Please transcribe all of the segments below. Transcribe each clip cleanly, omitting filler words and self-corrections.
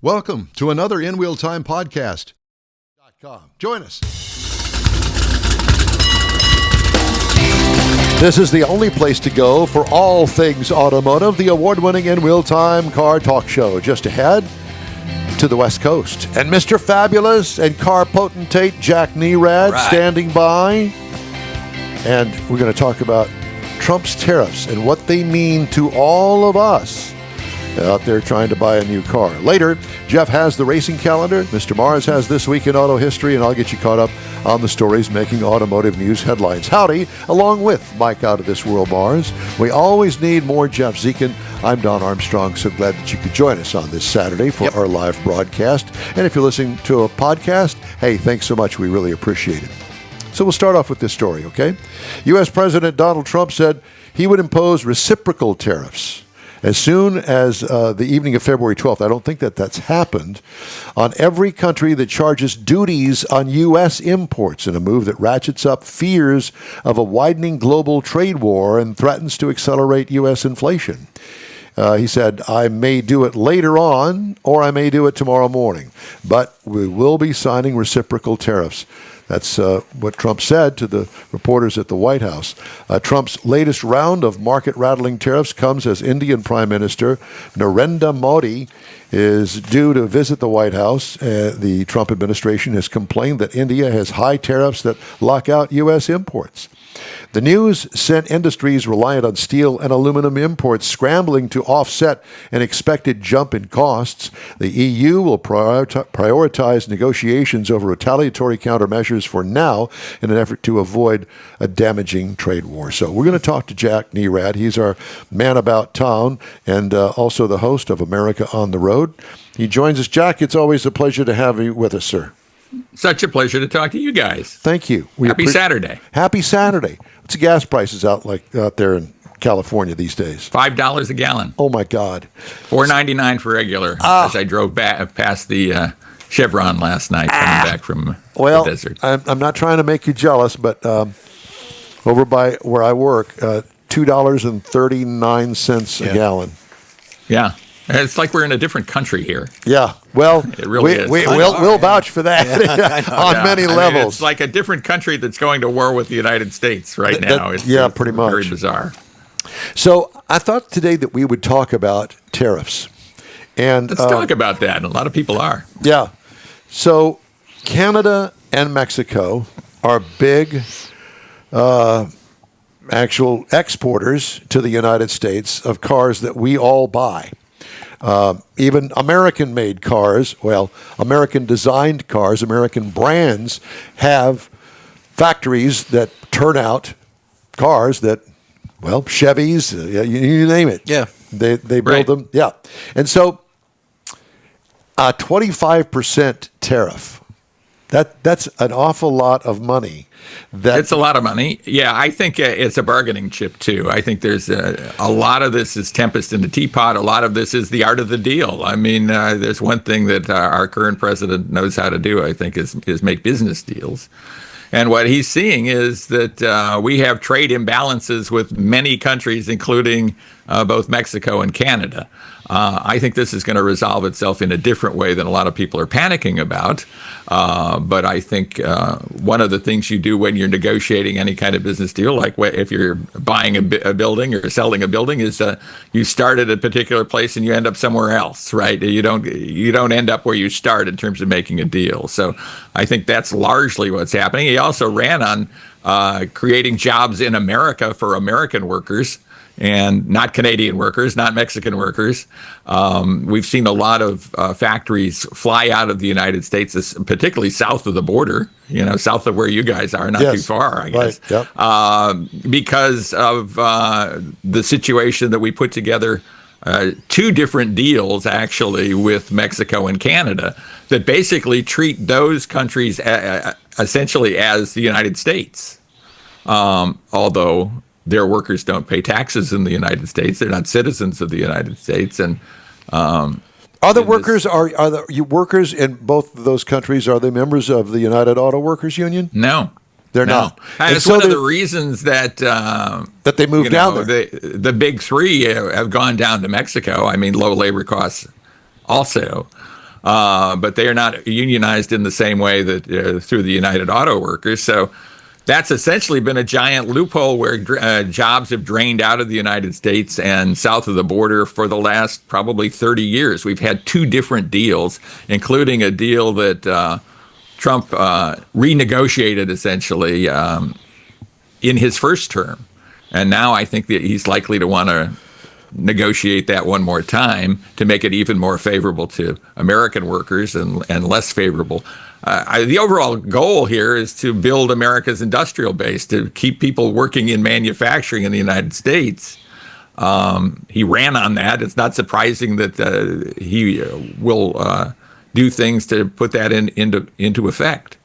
Welcome to another InWheelTime podcast. Join us. This is the only place to go for all things automotive, the award-winning InWheelTime car talk show. Just ahead to the West Coast. And Mr. Fabulous and car potentate Jack Nerad standing by. And we're going to talk about Trump's tariffs and what they mean to all of us out there trying to buy a new car. Later, Jeff has the racing calendar. Mr. Mars has This Week in Auto History, and I'll get you caught up on the stories making automotive news headlines. Howdy, along with Mike Out of This World Mars. We always need more Jeff Zekin. I'm Don Armstrong. So glad that you could join us on this Saturday for our live broadcast. And if you're listening to a podcast, hey, thanks so much. We really appreciate it. So we'll start off with this story, okay? U.S. President Donald Trump said he would impose reciprocal tariffs as soon as the evening of February 12th. I don't think that that's happened, on every country that charges duties on U.S. imports, in a move that ratchets up fears of a widening global trade war and threatens to accelerate U.S. inflation. He said, I may do it later on, or I may do it tomorrow morning, but we will be signing reciprocal tariffs. That's what Trump said to the reporters at the White House. Trump's latest round of market-rattling tariffs comes as Indian Prime Minister Narendra Modi is due to visit the White House. The Trump administration has complained that India has high tariffs that lock out U.S. imports. The news sent industries reliant on steel and aluminum imports scrambling to offset an expected jump in costs. The EU will prioritize negotiations over retaliatory countermeasures for now in an effort to avoid a damaging trade war. So we're going to talk to Jack Nerad. He's our man about town and also the host of America on the Road. He joins us. Jack, it's always a pleasure to have you with us, sir. Such a pleasure to talk to you guys. Thank you. Happy Saturday. Happy Saturday. What's the gas prices out there in California these days? $5 a gallon. Oh my God. $4.99 for regular. As I drove back past the Chevron last night, coming back from the desert. I'm not trying to make you jealous, but over by where I work, $2.39 a gallon. Yeah. It's like we're in a different country here. Yeah, well, it really is. We'll vouch for that on many levels. It's like a different country that's going to war with the United States right now. It's pretty much. Very bizarre. So I thought today that we would talk about tariffs. And let's talk about that. A lot of people are. Yeah. So Canada and Mexico are big actual exporters to the United States of cars that we all buy. Even American-made cars, American-designed cars, American brands have factories that turn out cars that, Chevys, you name it. Yeah. They build them. Yeah. And so a 25% tariff, that's an awful lot of money. It's a lot of money. Yeah, I think it's a bargaining chip, too. I think there's a lot of this is tempest in the teapot. A lot of this is the art of the deal. I mean, there's one thing that our current president knows how to do, I think, is make business deals. And what he's seeing is that we have trade imbalances with many countries, including both Mexico and Canada. I think this is going to resolve itself in a different way than a lot of people are panicking about. But I think one of the things you do when you're negotiating any kind of business deal, like if you're buying a building or selling a building, is you start at a particular place and you end up somewhere else, right? You don't end up where you start in terms of making a deal. So I think that's largely what's happening. He also ran on creating jobs in America for American workers, and not Canadian workers, not Mexican workers. We've seen a lot of factories fly out of the United States, particularly south of the border, south of where you guys are, not too far, I guess, yep. Because of the situation that we put together, two different deals, actually, with Mexico and Canada that basically treat those countries essentially as the United States, although their workers don't pay taxes in the United States. They're not citizens of the United States. And are the workers workers in both of those countries? Are they members of the United Auto Workers Union? No, they're not. And it's one of the reasons that that they moved down there. The big three have gone down to Mexico. I mean, low labor costs also. but they are not unionized in the same way that through the United Auto Workers. So that's essentially been a giant loophole where jobs have drained out of the United States and south of the border for the last probably 30 years. We've had two different deals, including a deal that Trump renegotiated essentially in his first term. And now I think that he's likely to want to negotiate that one more time to make it even more favorable to American workers and less favorable. The overall goal here is to build America's industrial base, to keep people working in manufacturing in the United States. He ran on that. It's not surprising that he will do things to put that into effect.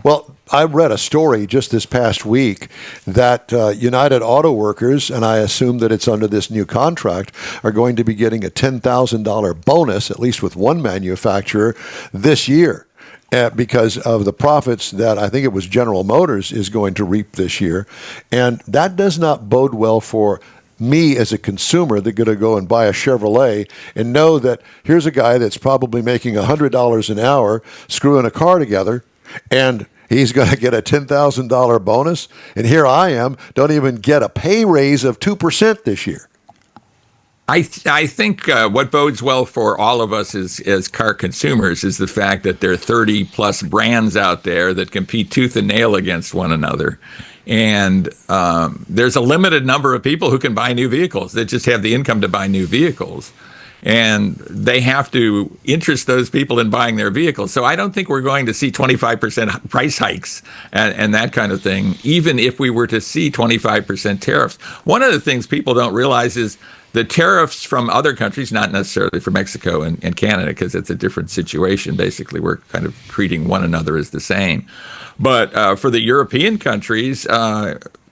Well, I read a story just this past week that United Auto Workers, and I assume that it's under this new contract, are going to be getting a $10,000 bonus, at least with one manufacturer, this year. Because of the profits that I think it was General Motors is going to reap this year. And that does not bode well for me as a consumer that's going to go and buy a Chevrolet and know that here's a guy that's probably making $100 an hour screwing a car together, and he's going to get a $10,000 bonus. And here I am, don't even get a pay raise of 2% this year. I think what bodes well for all of us as car consumers is the fact that there are 30 plus brands out there that compete tooth and nail against one another. And there's a limited number of people who can buy new vehicles that just have the income to buy new vehicles. And they have to interest those people in buying their vehicles. So I don't think we're going to see 25% price hikes and that kind of thing, even if we were to see 25% tariffs. One of the things people don't realize is the tariffs from other countries, not necessarily from Mexico and Canada, because it's a different situation. Basically, we're kind of treating one another as the same. But for the European countries,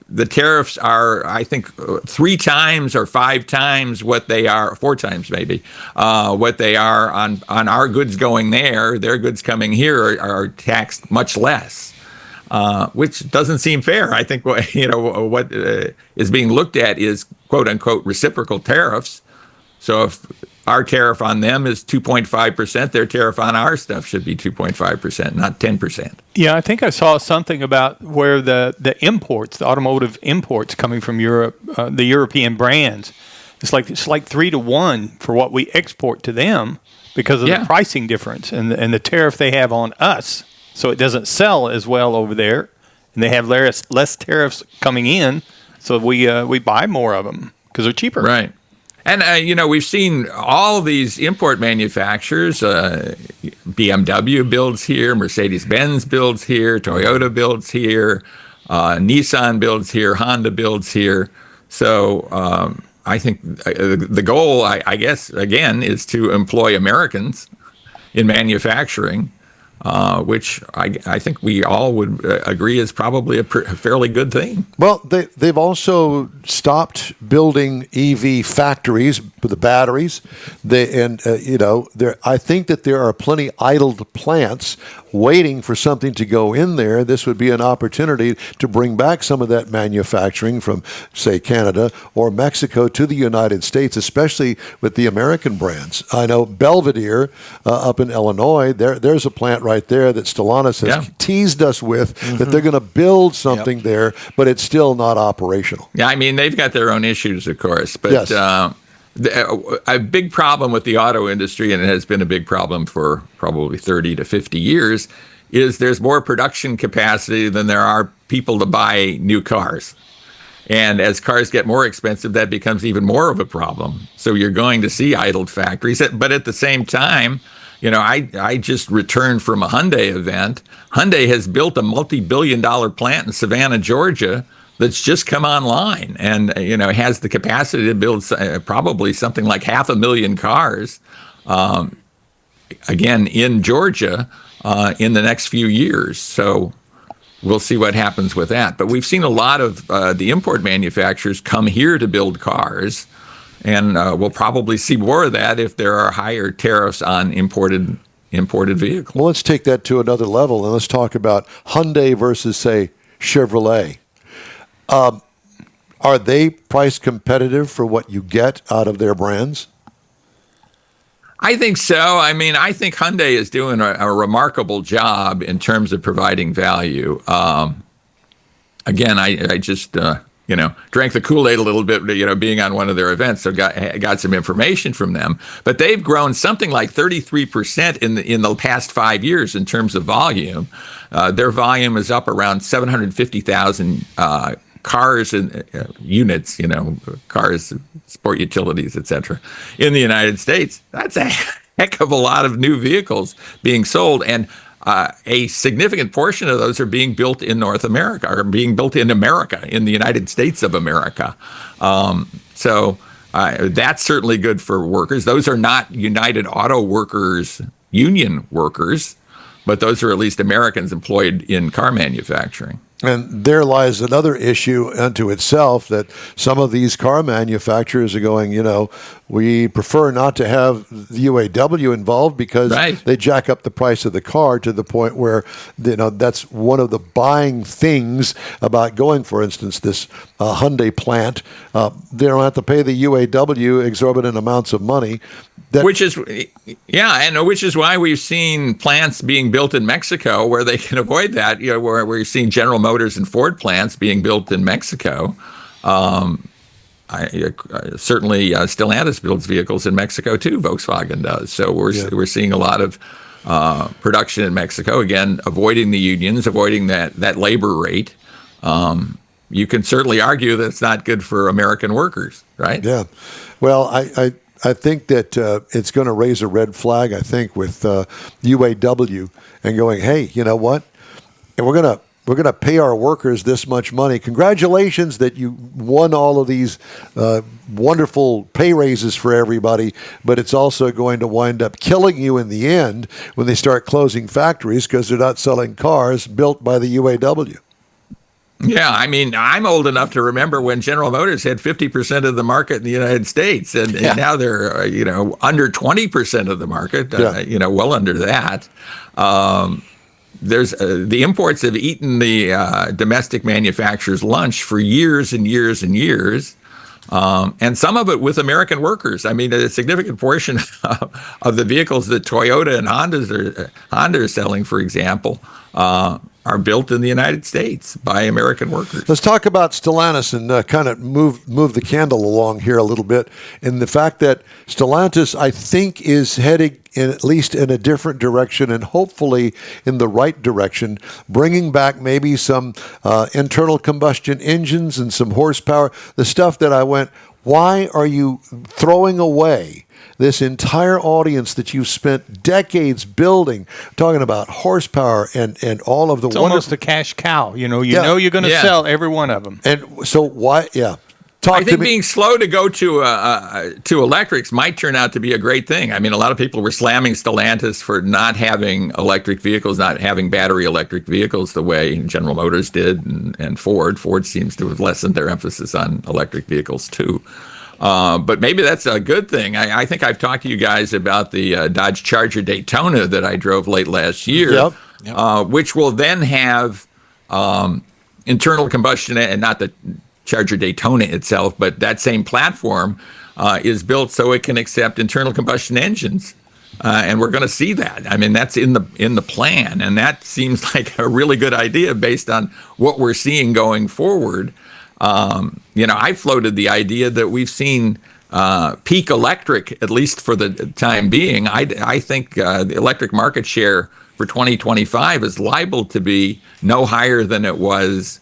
the tariffs are, I think, 3 times or 5 times what they are, 4 times maybe, what they are on our goods going there. Their goods coming here are taxed much less, which doesn't seem fair. I think what is being looked at is quote unquote reciprocal tariffs. So if our tariff on them is 2.5%, their tariff on our stuff should be 2.5%, not 10%. Yeah, I think I saw something about where the imports, the automotive imports coming from Europe, the European brands, it's like 3 to 1 for what we export to them because of the pricing difference and the tariff they have on us. So it doesn't sell as well over there, and they have less tariffs coming in, so we buy more of them because they're cheaper. Right. And, we've seen all these import manufacturers, BMW builds here, Mercedes-Benz builds here, Toyota builds here, Nissan builds here, Honda builds here. So I think the goal, I guess, again, is to employ Americans in manufacturing, which I think we all would agree is probably a fairly good thing. Well, they've also stopped building EV factories for the batteries. I think that there are plenty idled plants waiting for something to go in there. This would be an opportunity to bring back some of that manufacturing from, say, Canada or Mexico to the United States, especially with the American brands. I know Belvedere up in Illinois, there's a plant right there that Stellantis has teased us with, that they're going to build something there, but it's still not operational. Yeah, I mean, they've got their own issues, of course, but a big problem with the auto industry, and it has been a big problem for probably 30 to 50 years, is there's more production capacity than there are people to buy new cars. And as cars get more expensive, that becomes even more of a problem. So you're going to see idled factories. But at the same time, I just returned from a Hyundai event. Hyundai has built a multi-billion-dollar plant in Savannah, Georgia, that's just come online and, has the capacity to build probably something like 500,000 cars, again, in Georgia in the next few years. So we'll see what happens with that. But we've seen a lot of the import manufacturers come here to build cars, and we'll probably see more of that if there are higher tariffs on imported vehicles. Well, let's take that to another level, and let's talk about Hyundai versus, say, Chevrolet. Are they price competitive for what you get out of their brands? I think so. I mean, I think Hyundai is doing a remarkable job in terms of providing value. Again, I just drank the Kool-Aid a little bit, being on one of their events, so got some information from them. But they've grown something like 33% in the past 5 years in terms of volume. Their volume is up around 750,000 cars and units, cars, sport utilities, etc. in the United States. That's a heck of a lot of new vehicles being sold, and a significant portion of those are being built in North America, or being built in America, in the United States of America. So that's certainly good for workers. Those are not United Auto Workers union workers, but those are at least Americans employed in car manufacturing. And there lies another issue unto itself, that some of these car manufacturers are going, we prefer not to have the UAW involved because they jack up the price of the car to the point where, that's one of the buying things about going, for instance, this Hyundai plant. They don't have to pay the UAW exorbitant amounts of money. Which is why we've seen plants being built in Mexico where they can avoid that. Where we're seeing General Motors and Ford plants being built in Mexico. Certainly, Stellantis builds vehicles in Mexico too. Volkswagen does. So we're seeing a lot of production in Mexico. Again, avoiding the unions, avoiding that labor rate. You can certainly argue that it's not good for American workers, right? Yeah. Well, I think that it's going to raise a red flag, I think, with UAW and going, hey, you know what? And we're going to pay our workers this much money. Congratulations that you won all of these wonderful pay raises for everybody, but it's also going to wind up killing you in the end when they start closing factories because they're not selling cars built by the UAW. Yeah, I mean, I'm old enough to remember when General Motors had 50% of the market in the United States, and now they're, under 20% of the market, well under that. There's the imports have eaten the domestic manufacturers' lunch for years and years and years, and some of it with American workers. I mean, a significant portion of the vehicles that Toyota and Honda are selling, for example, are built in the United States by American workers. Let's talk about Stellantis and kind of move the candle along here a little bit. And the fact that Stellantis, I think, is heading at least in a different direction and hopefully in the right direction, bringing back maybe some internal combustion engines and some horsepower. The stuff that I went, why are you throwing away this entire audience that you've spent decades building, talking about horsepower and all of the... It's almost a cash cow. You're going to sell every one of them. And so why... Yeah. I think being slow to go to electrics might turn out to be a great thing. I mean, a lot of people were slamming Stellantis for not having electric vehicles, not having battery electric vehicles the way General Motors did and Ford. Ford seems to have lessened their emphasis on electric vehicles too. But maybe that's a good thing. I think I've talked to you guys about the Dodge Charger Daytona that I drove late last year, which will then have internal combustion, and not the Charger Daytona itself, but that same platform is built so it can accept internal combustion engines. And we're going to see that. I mean, that's in the plan, and that seems like a really good idea based on what we're seeing going forward. I floated the idea that we've seen peak electric, at least for the time being. I think the electric market share for 2025 is liable to be no higher than it was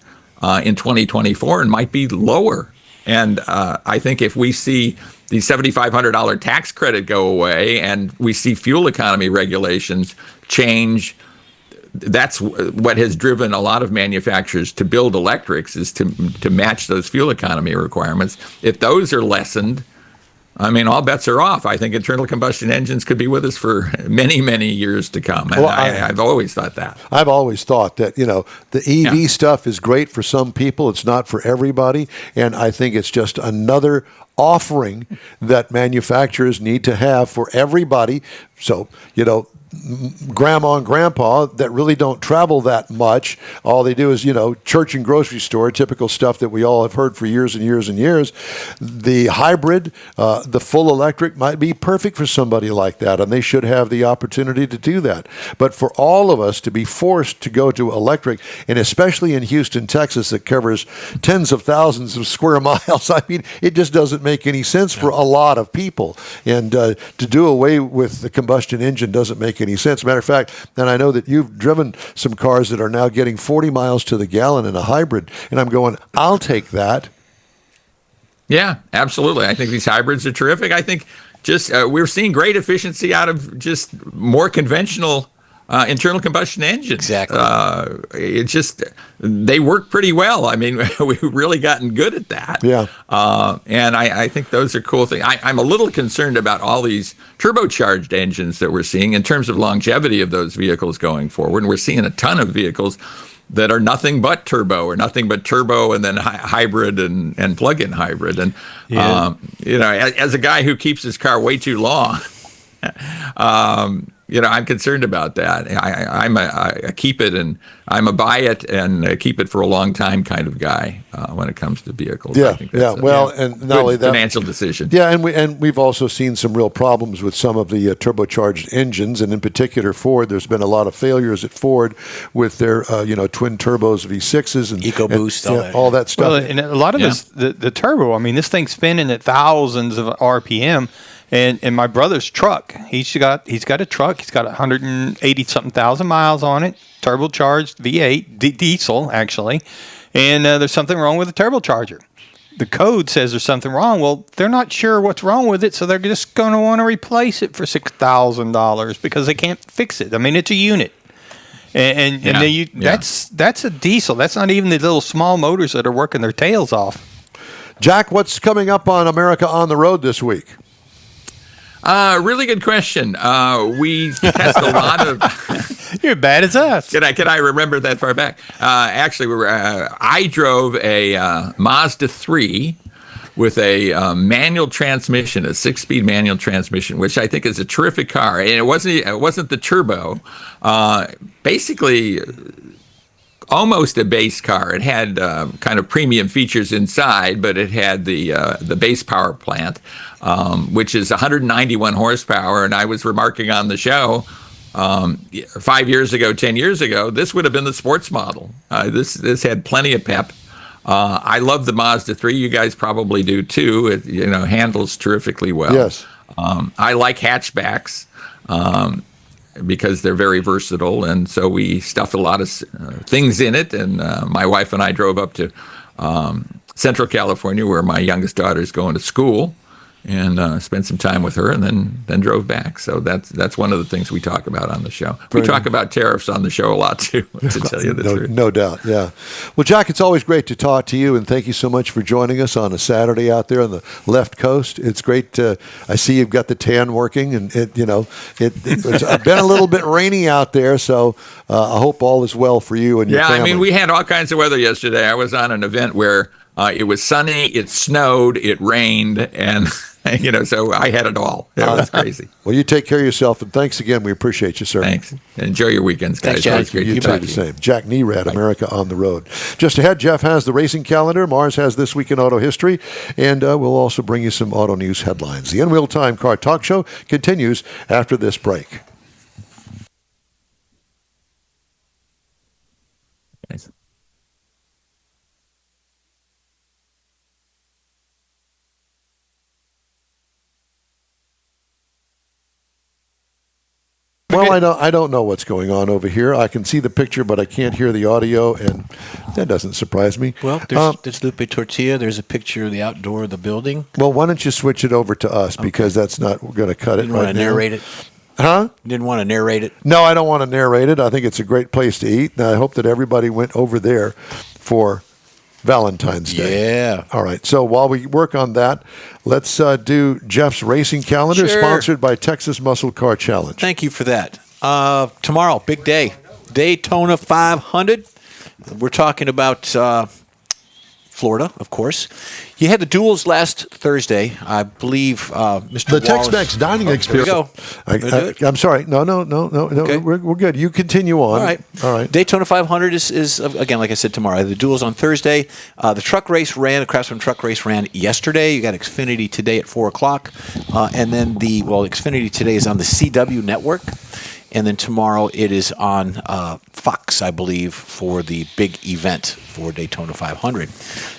in 2024, and might be lower. And I think if we see the $7,500 tax credit go away and we see fuel economy regulations change, that's what has driven a lot of manufacturers to build electrics, is to match those fuel economy requirements. If those are lessened, I mean, all bets are off. I think internal combustion engines could be with us for many, many years to come. And I've always thought that. I've always thought that, the EV stuff is great for some people. It's not for everybody. And I think it's just another offering that manufacturers need to have for everybody. So, grandma and grandpa that really don't travel that much. All they do is, church and grocery store, typical stuff that we all have heard for years and years and years. The hybrid, the full electric might be perfect for somebody like that, and they should have the opportunity to do that. But for all of us to be forced to go to electric, and especially in Houston, Texas, that covers tens of thousands of square miles, I mean, it just doesn't make any sense for a lot of people. And to do away with the combustion engine doesn't make any sense. Matter of fact, and I know that you've driven some cars that are now getting 40 miles to the gallon in a hybrid, and I'm going, I'll take that. Yeah, absolutely. I think these hybrids are terrific. I think just we're seeing great efficiency out of just more conventional internal combustion engines. Exactly. It's just, they work pretty well. I mean, we've really gotten good at that. Yeah. And I think those are cool things. I'm a little concerned about all these turbocharged engines that we're seeing in terms of longevity of those vehicles going forward. And we're seeing a ton of vehicles that are nothing but turbo and then hybrid and plug-in hybrid. And, as a guy who keeps his car way too long, I'm concerned about that. I keep it, and I'm a buy it and keep it for a long time kind of guy when it comes to vehicles. Yeah, I think that's and not only that, financial decision. Yeah, and we've also seen some real problems with some of the turbocharged engines, and in particular Ford. There's been a lot of failures at Ford with their twin turbos V6s and EcoBoost, all that stuff. Well, and a lot of this, the turbo. I mean, this thing's spinning at thousands of RPM. And my brother's truck, he's got a truck. He's got 180-something thousand miles on it, turbocharged V8 diesel actually, and there's something wrong with the turbocharger. The code says there's something wrong. Well, they're not sure what's wrong with it, so they're just going to want to replace it for $6,000 because they can't fix it. I mean, it's a unit, that's a diesel. That's not even the little small motors that are working their tails off. Jack, what's coming up on America on the Road this week? Really good question. We test a lot of. You're bad as us. Can I remember that far back? Actually, I drove a Mazda 3 with a manual transmission, a 6-speed manual transmission, which I think is a terrific car. And it wasn't the turbo. Basically, almost a base car. It had kind of premium features inside, but it had the base power plant, which is 191 horsepower. And I was remarking on the show 5 years ago, 10 years ago, this would have been the sports model. This had plenty of pep. I love the Mazda 3. You guys probably do too. It handles terrifically well. Yes. I like hatchbacks. Because they're very versatile, and so we stuffed a lot of things in it. And my wife and I drove up to Central California, where my youngest daughter is going to school, and spent some time with her, and then drove back. So that's one of the things we talk about on the show. We talk about tariffs on the show a lot too, to tell you the truth. No doubt, yeah. Well, Jack, it's always great to talk to you, and thank you so much for joining us on a Saturday out there on the left coast. It's great. I see you've got the tan working, and it's been a little bit rainy out there, so I hope all is well for you and your family. Yeah, I mean, we had all kinds of weather yesterday. I was on an event where it was sunny, it snowed, it rained, and so I had it all. It was crazy. Well, you take care of yourself, and thanks again. We appreciate you, sir. Thanks. Enjoy your weekends, guys. Thanks, Jack. You do the same. Jack Nerad, America on the Road. Just ahead, Jeff has the racing calendar. Mars has This Week in Auto History, and we'll also bring you some auto news headlines. The InWheelTime Car Talk Show continues after this break. Thanks. Well, I don't know what's going on over here. I can see the picture, but I can't hear the audio, and that doesn't surprise me. Well, there's Lupe Tortilla. There's a picture of the outdoor of the building. Well, why don't you switch it over to us, because that's not going to cut it right now. Didn't want to narrate it? Huh? Didn't want to narrate it? No, I don't want to narrate it. I think it's a great place to eat, and I hope that everybody went over there for Valentine's Day. Yeah. All right. So while we work on that, let's do Jeff's racing calendar, Sure. sponsored by Texas Muscle Car Challenge. Thank you for that. Tomorrow, big day. Daytona 500. We're talking about Florida, of course. You had the duels last Thursday. I believe Mr. The Wallace. Tex-Mex dining experience. There we go. I'm sorry. No. Okay. We're good. You continue on. All right. Daytona 500 is again, like I said, tomorrow. The duels on Thursday. The Craftsman truck race ran yesterday. You got Xfinity today at 4 o'clock. And then Xfinity today is on the CW network. And then tomorrow it is on Fox, I believe, for the big event for Daytona 500.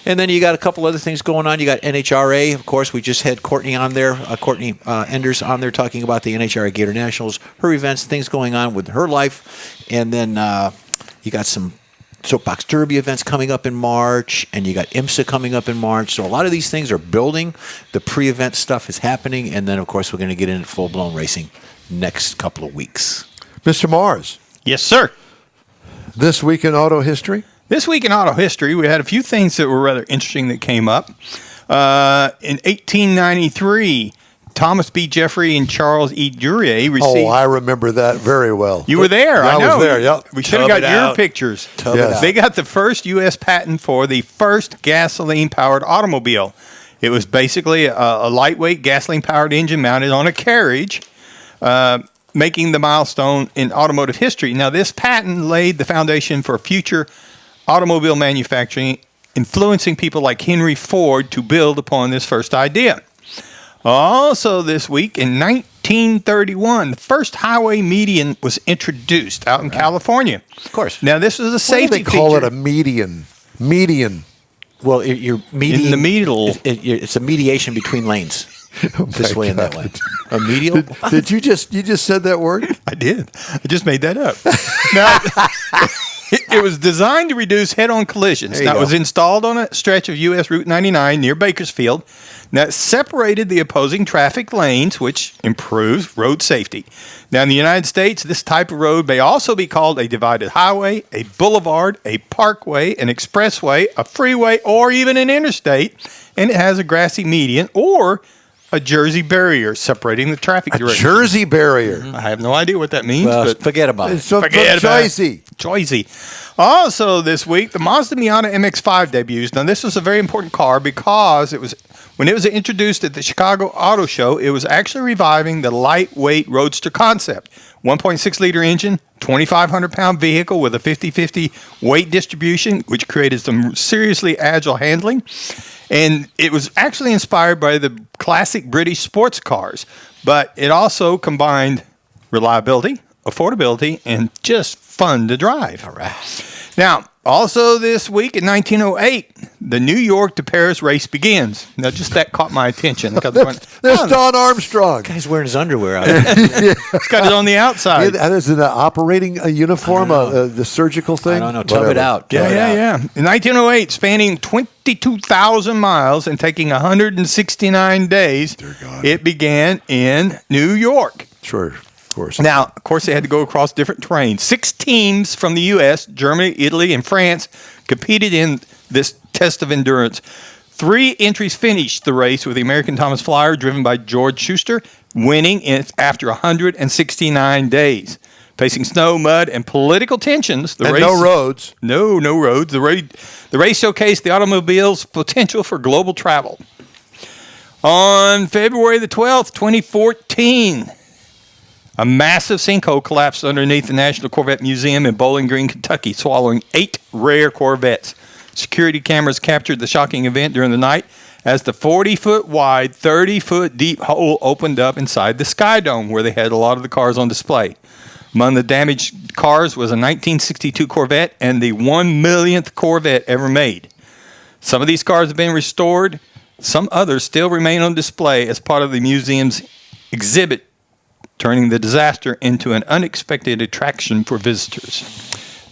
And then you got a couple other things going on. You got NHRA, of course. We just had Courtney on there, Courtney Enders on there talking about the NHRA Gator Nationals, her events, things going on with her life. And then you got some Soapbox Derby events coming up in March, and you got IMSA coming up in March. So a lot of these things are building. The pre-event stuff is happening. And then, of course, we're going to get into full-blown racing next couple of weeks. Mr. Mars, Yes, sir. this week in auto history? This week in auto history, we had a few things that were rather interesting that came up. In 1893, Thomas B. Jeffrey and Charles E. Duryea received... Oh, I remember that very well. You were there, I know. was there, yep. We should have got your pictures. Yes. They got the first U.S. patent for the first gasoline-powered automobile. It was basically a lightweight gasoline-powered engine mounted on a carriage, making the milestone in automotive history. Now, this patent laid the foundation for future automobile manufacturing, influencing people like Henry Ford to build upon this first idea. Also this week, in 1931, the first highway median was introduced out in California. Of course. Now, this was a Why do safety they call feature. it a median? Median. Well, you're median. In the middle. It's a mediation between lanes. This way and that way. A medial? Did you just said that word? I did. I just made that up. Now, it was designed to reduce head-on collisions. Now, it was installed on a stretch of U.S. Route 99 near Bakersfield. Now, it separated the opposing traffic lanes, which improves road safety. Now, in the United States, this type of road may also be called a divided highway, a boulevard, a parkway, an expressway, a freeway, or even an interstate. And it has a grassy median or a Jersey barrier separating the traffic direction. Jersey barrier. I have no idea what that means, Well, but forget about it. So forget about it. choicy. Choicy. Also this week, the Mazda Miata MX-5 debuts. Now, this was a very important car because when it was introduced at the Chicago Auto Show, it was actually reviving the lightweight roadster concept. 1.6-liter engine, 2,500-pound vehicle with a 50-50 weight distribution, which created some seriously agile handling. And it was actually inspired by the classic British sports cars, but it also combined reliability, affordability, and just fun to drive. All right. Now, also this week in 1908, the New York to Paris race begins. Now, just that caught my attention. There's Don Armstrong. Guy's wearing his underwear out there. It's got it on the outside. That is an operating uniform, the surgical thing? I don't know. Tub it out. Yeah. In 1908, spanning 22,000 miles and taking 169 days, it began in New York. Sure, of course. Now, of course, they had to go across different terrains. 6 teams from the U.S., Germany, Italy, and France competed in this test of endurance. 3 entries finished the race with the American Thomas Flyer, driven by George Schuster, winning after 169 days. Facing snow, mud, and political tensions, No roads. No roads. The race showcased the automobile's potential for global travel. On February the 12th, 2014, a massive sinkhole collapsed underneath the National Corvette Museum in Bowling Green, Kentucky, swallowing 8 rare Corvettes. Security cameras captured the shocking event during the night as the 40-foot wide, 30-foot deep hole opened up inside the Sky Dome, where they had a lot of the cars on display. Among the damaged cars was a 1962 Corvette and the 1 millionth Corvette ever made. Some of these cars have been restored. Some others still remain on display as part of the museum's exhibit, turning the disaster into an unexpected attraction for visitors.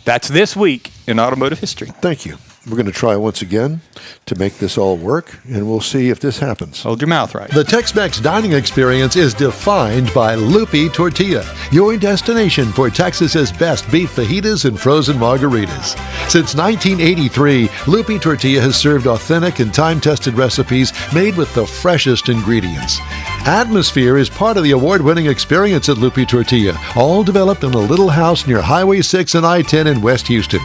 That's this week in automotive history. Thank you. We're going to try once again to make this all work, and we'll see if this happens. Hold your mouth right. The Tex-Mex dining experience is defined by Lupi Tortilla, your destination for Texas's best beef fajitas and frozen margaritas. Since 1983, Lupi Tortilla has served authentic and time-tested recipes made with the freshest ingredients. Atmosphere is part of the award-winning experience at Lupi Tortilla, all developed in a little house near Highway 6 and I-10 in West Houston.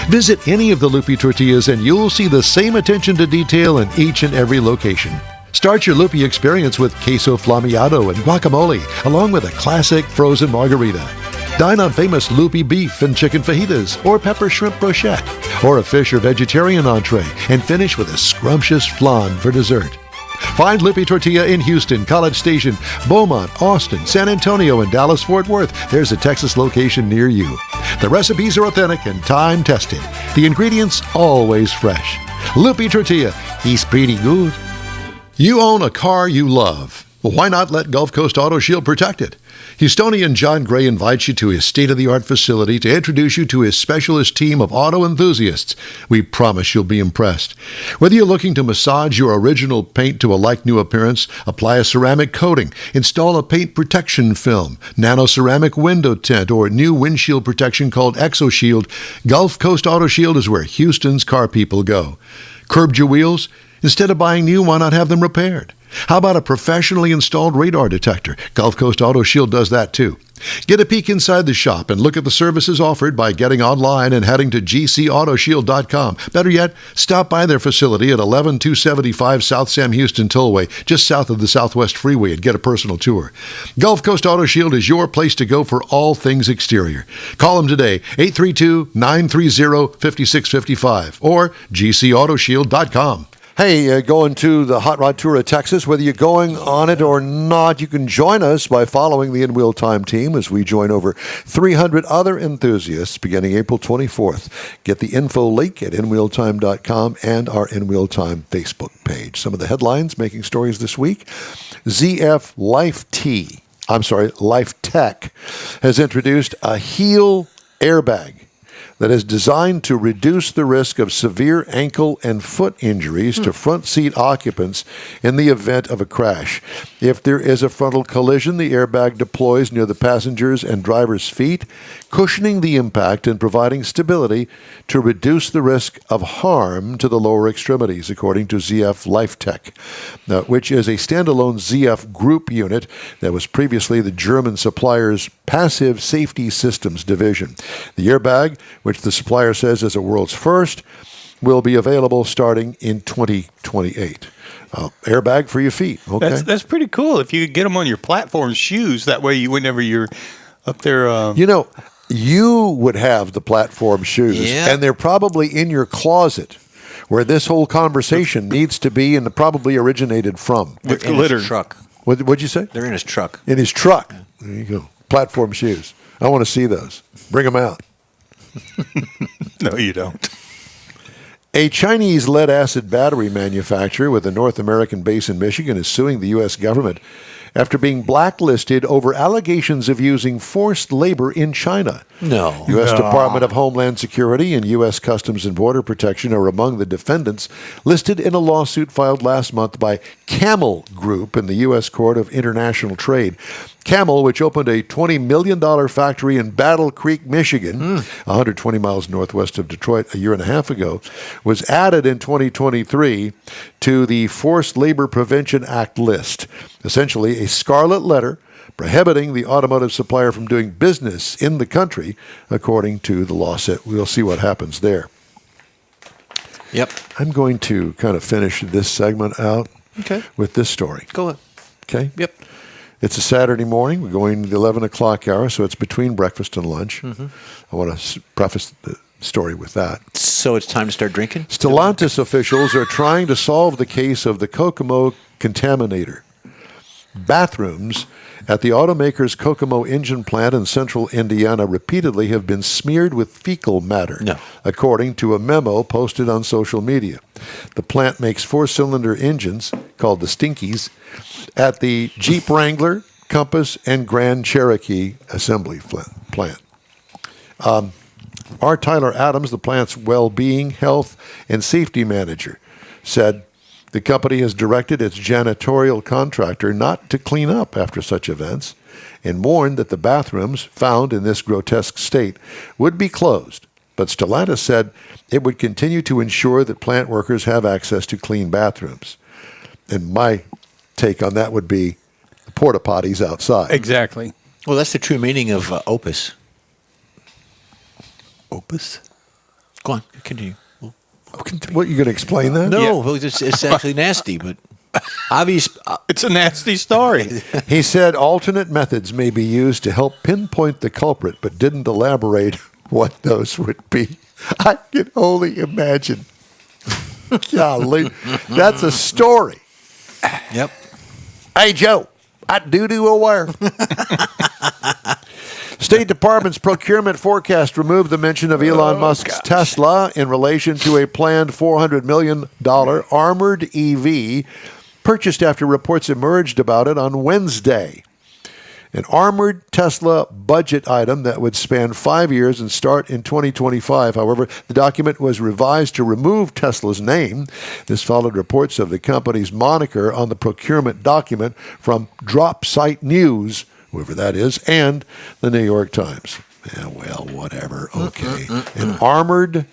Visit any of the Lupi Tortillas and you'll see the same attention to detail in each and every location. Start your Lupi experience with queso flammeado and guacamole, along with a classic frozen margarita. Dine on famous Lupi beef and chicken fajitas, or pepper shrimp brochette, or a fish or vegetarian entree, and finish with a scrumptious flan for dessert. Find Lupi Tortilla in Houston, College Station, Beaumont, Austin, San Antonio, and Dallas-Fort Worth. There's a Texas location near you. The recipes are authentic and time-tested. The ingredients always fresh. Lupi Tortilla, he's pretty good. You own a car you love. Well, why not let Gulf Coast Auto Shield protect it? Houstonian John Gray invites you to his state-of-the-art facility to introduce you to his specialist team of auto enthusiasts. We promise you'll be impressed. Whether you're looking to massage your original paint to a like-new appearance, apply a ceramic coating, install a paint protection film, nano-ceramic window tint, or new windshield protection called ExoShield, Gulf Coast Auto Shield is where Houston's car people go. Curbed your wheels? Instead of buying new, why not have them repaired? How about a professionally installed radar detector? Gulf Coast Auto Shield does that too. Get a peek inside the shop and look at the services offered by getting online and heading to gcautoshield.com. Better yet, stop by their facility at 11275 South Sam Houston Tollway, just south of the Southwest Freeway, and get a personal tour. Gulf Coast Auto Shield is your place to go for all things exterior. Call them today, 832-930-5655 or gcautoshield.com. Hey, going to the Hot Rod Tour of Texas, whether you're going on it or not, you can join us by following the InWheelTime team as we join over 300 other enthusiasts beginning April 24th. Get the info link at InWheelTime.com and our InWheelTime Facebook page. Some of the headlines making stories this week. ZF Life Tech has introduced a heel airbag that is designed to reduce the risk of severe ankle and foot injuries to front seat occupants in the event of a crash. If there is a frontal collision, the airbag deploys near the passenger's and driver's feet, cushioning the impact and providing stability to reduce the risk of harm to the lower extremities, according to ZF Life Tech, which is a standalone ZF Group unit that was previously the German supplier's Passive Safety Systems division. The airbag, which the supplier says is a world's first, will be available starting in 2028. Airbag for your feet. Okay, that's pretty cool. If you could get them on your platform shoes, that way whenever you're up there. You would have the platform shoes, and they're probably in your closet, where this whole conversation needs to be, and probably originated from. They're in his truck. What'd you say? They're in his truck. In his truck. There you go. Platform shoes. I want to see those. Bring them out. No, you don't. A Chinese lead-acid battery manufacturer with a North American base in Michigan is suing the U.S. government after being blacklisted over allegations of using forced labor in China. No. U.S. Department of Homeland Security and U.S. Customs and Border Protection are among the defendants listed in a lawsuit filed last month by Camel Group in the U.S. Court of International Trade. Camel, which opened a $20 million factory in Battle Creek, Michigan, 120 miles northwest of Detroit a year and a half ago, was added in 2023 to the Forced Labor Prevention Act list, essentially a scarlet letter prohibiting the automotive supplier from doing business in the country, according to the lawsuit. We'll see what happens there. Yep. I'm going to kind of finish this segment out with this story. Go ahead. Okay? Yep. It's a Saturday morning. We're going to the 11 o'clock hour, so it's between breakfast and lunch. I want to preface the story with that. So it's time to start drinking? Stellantis officials are trying to solve the case of the Kokomo contaminator. Bathrooms at the automaker's Kokomo engine plant in central Indiana repeatedly have been smeared with fecal matter, according to a memo posted on social media. The plant makes four-cylinder engines, called the Stinkies, at the Jeep Wrangler, Compass, and Grand Cherokee assembly plant. R. Tyler Adams, the plant's well-being, health, and safety manager, said the company has directed its janitorial contractor not to clean up after such events and warned that the bathrooms found in this grotesque state would be closed. But Stellantis said it would continue to ensure that plant workers have access to clean bathrooms. And my take on that would be, porta potties outside. Exactly. Well, that's the true meaning of opus. Opus? Go on, continue. What, you going to explain that? No, Yeah. well, it's actually nasty, but obvious. It's a nasty story. He said alternate methods may be used to help pinpoint the culprit, but didn't elaborate what those would be. I can only imagine. Golly, that's a story. Yep. Hey, Joe, I do aware. State Department's procurement forecast removed the mention of Elon Musk's Tesla in relation to a planned $400 million armored EV purchased after reports emerged about it on Wednesday. An armored Tesla budget item that would span 5 years and start in 2025. However, the document was revised to remove Tesla's name. This followed reports of the company's moniker on the procurement document from Drop Site News, whoever that is, and the New York Times. Yeah, well, whatever. Okay. An armored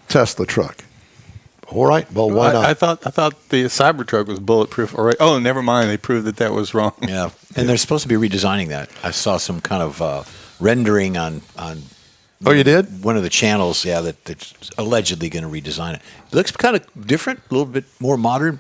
Tesla truck. All right. Well, why not? I thought the Cybertruck was bulletproof already. Oh, never mind. They proved that was wrong. Yeah, and they're supposed to be redesigning that. I saw some kind of rendering on. Oh, you did? One of the channels, yeah, that's allegedly going to redesign it. It looks kind of different, a little bit more modern,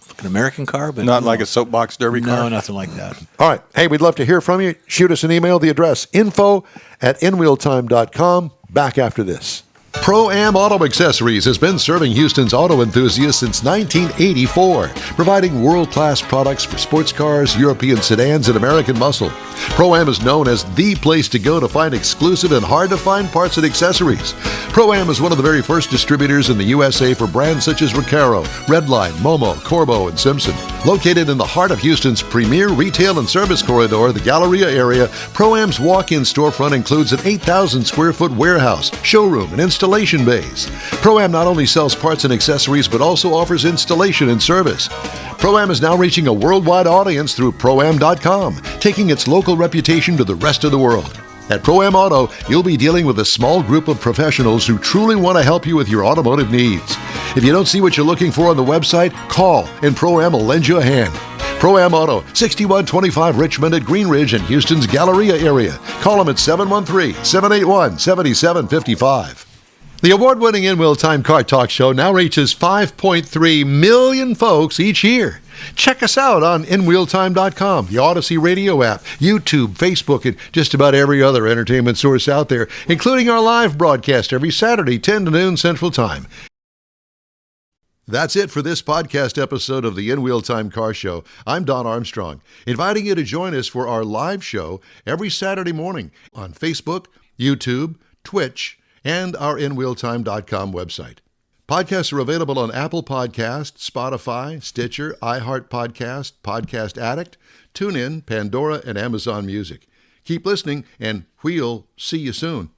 like an American car, but Not like a soapbox derby car. No, nothing like that. All right. Hey, we'd love to hear from you. Shoot us an email. The address, info@InWheelTime.com. Back after this. Pro-Am Auto Accessories has been serving Houston's auto enthusiasts since 1984, providing world-class products for sports cars, European sedans, and American muscle. Pro-Am is known as the place to go to find exclusive and hard-to-find parts and accessories. Pro-Am is one of the very first distributors in the USA for brands such as Recaro, Redline, Momo, Corbo, and Simpson. Located in the heart of Houston's premier retail and service corridor, the Galleria area, Pro-Am's walk-in storefront includes an 8,000-square-foot warehouse, showroom, and installation bays. Pro-Am not only sells parts and accessories, but also offers installation and service. Pro-Am is now reaching a worldwide audience through Pro-Am.com, taking its local reputation to the rest of the world. At Pro-Am Auto, you'll be dealing with a small group of professionals who truly want to help you with your automotive needs. If you don't see what you're looking for on the website, call and Pro-Am will lend you a hand. Pro-Am Auto, 6125 Richmond at Green Ridge in Houston's Galleria area. Call them at 713-781-7755. The award-winning InWheelTime Car Talk Show now reaches 5.3 million folks each year. Check us out on InWheelTime.com, the Odyssey Radio app, YouTube, Facebook, and just about every other entertainment source out there, including our live broadcast every Saturday, 10 to noon Central Time. That's it for this podcast episode of the InWheelTime Car Show. I'm Don Armstrong, inviting you to join us for our live show every Saturday morning on Facebook, YouTube, Twitch, and our InWheelTime.com website. Podcasts are available on Apple Podcasts, Spotify, Stitcher, iHeart Podcast, Podcast Addict, TuneIn, Pandora, and Amazon Music. Keep listening, and we'll see you soon.